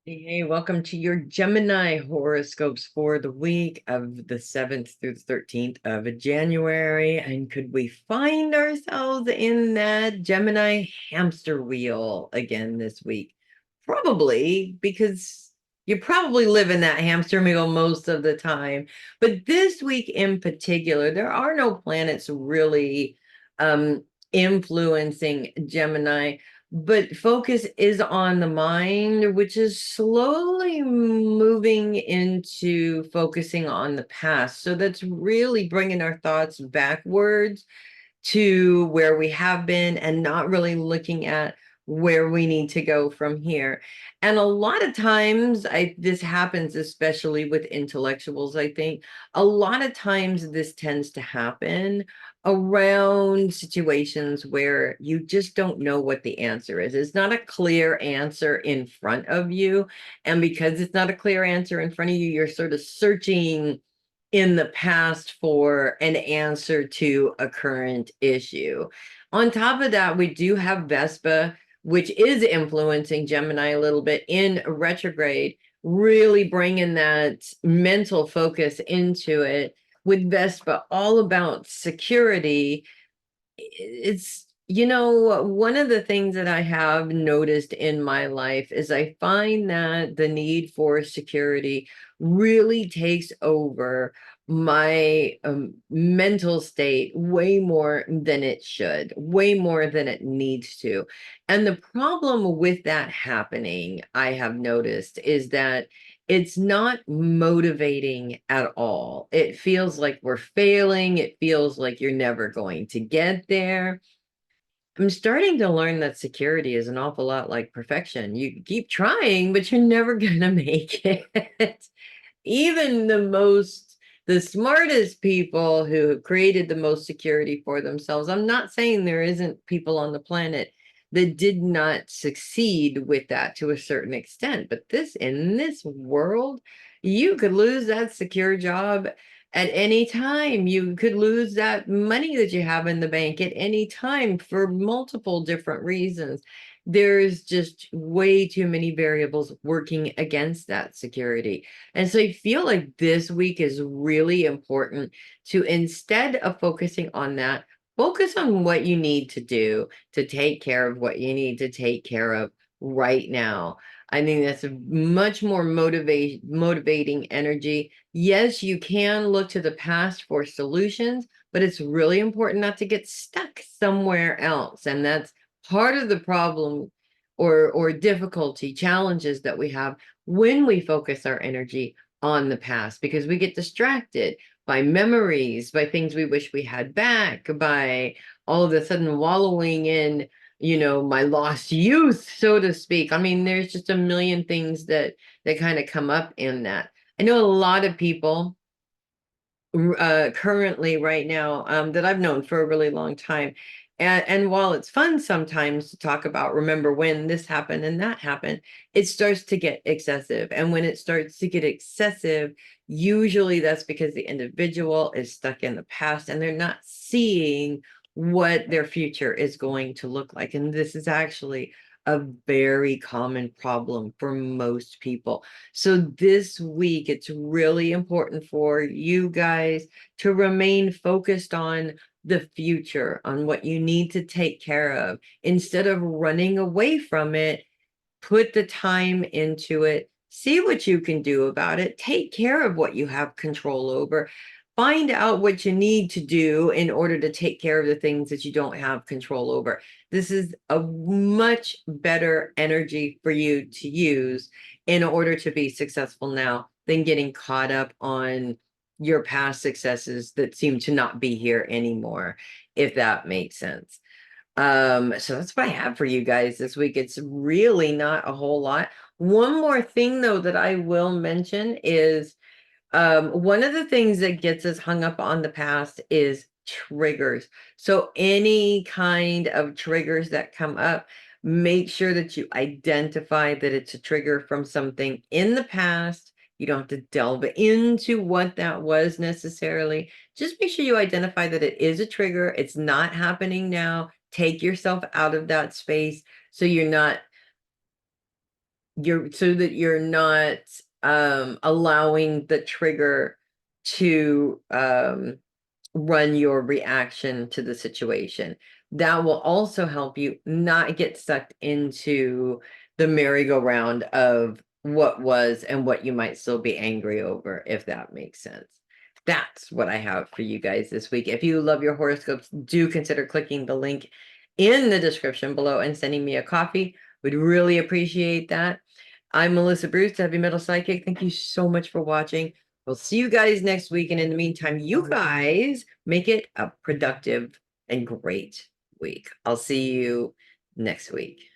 Hey, welcome to your Gemini horoscopes for the week of the 7th through the 13th of January. And could we find ourselves in that Gemini hamster wheel again this week? Probably, because you probably live in that hamster wheel most of the time. But this week in particular, there are no planets really influencing Gemini, but focus is on the mind, which is slowly moving into focusing on the past. So that's really bringing our thoughts backwards to where we have been and not really looking at where we need to go from here. And a lot of times this happens, especially with intellectuals, I think. A lot of times this tends to happen around situations where you just don't know what the answer is. It's not a clear answer in front of you. And because it's not a clear answer in front of you, you're sort of searching in the past for an answer to a current issue. On top of that, we do have Vespa, which is influencing Gemini a little bit in retrograde, really bringing that mental focus into it. With Vespa, all about security. One of the things that I have noticed in my life is I find that the need for security really takes over my mental state way more than it should, way more than it needs to. And the problem with that happening, I have noticed, is that it's not motivating at all. It feels like we're failing. It feels like you're never going to get there. I'm starting to learn that security is an awful lot like perfection. You keep trying, but you're never going to make it. Even the smartest people who have created the most security for themselves. I'm not saying there isn't people on the planet that did not succeed with that to a certain extent, but in this world, you could lose that secure job at any time. You could lose that money that you have in the bank at any time for multiple different reasons. There's just way too many variables working against that security. And so I feel like this week is really important to, instead of focusing on that, focus on what you need to do to take care of what you need to take care of right now. I think that's a much more motivating energy. Yes, you can look to the past for solutions, but it's really important not to get stuck somewhere else. And that's part of the problem or difficulty, challenges that we have when we focus our energy on the past, because we get distracted by memories, by things we wish we had back, by all of a sudden wallowing in, my lost youth, so to speak. I mean, there's just a million things that kind of come up in that. I know a lot of people currently right now that I've known for a really long time. And while it's fun sometimes to talk about, remember when this happened and that happened, it starts to get excessive. And when it starts to get excessive, usually that's because the individual is stuck in the past and they're not seeing what their future is going to look like. And this is actually a very common problem for most people. So this week, it's really important for you guys to remain focused on the future, on what you need to take care of. Instead of running away from it, put the time into it, see what you can do about it, take care of what you have control over, find out what you need to do in order to take care of the things that you don't have control over. This is a much better energy for you to use in order to be successful now than getting caught up on your past successes that seem to not be here anymore, if that makes sense. So that's what I have for you guys this week. It's really not a whole lot. One more thing though that I will mention is one of the things that gets us hung up on the past is triggers. So any kind of triggers that come up, make sure that you identify that it's a trigger from something in the past. You don't have to delve into what that was necessarily. Just make sure you identify that it is a trigger. It's not happening now. Take yourself out of that space so you're not so that you're not allowing the trigger to run your reaction to the situation. That will also help you not get sucked into the merry-go-round of what was and what you might still be angry over, if that makes sense. That's what I have for you guys this week. If you love your horoscopes, do consider clicking the link in the description below and sending me a copy. Would really appreciate that. I'm Melissa Bruce, Heavy Metal Psychic. Thank you so much for watching. We'll see you guys next week. And in the meantime, you guys make it a productive and great week. I'll see you next week.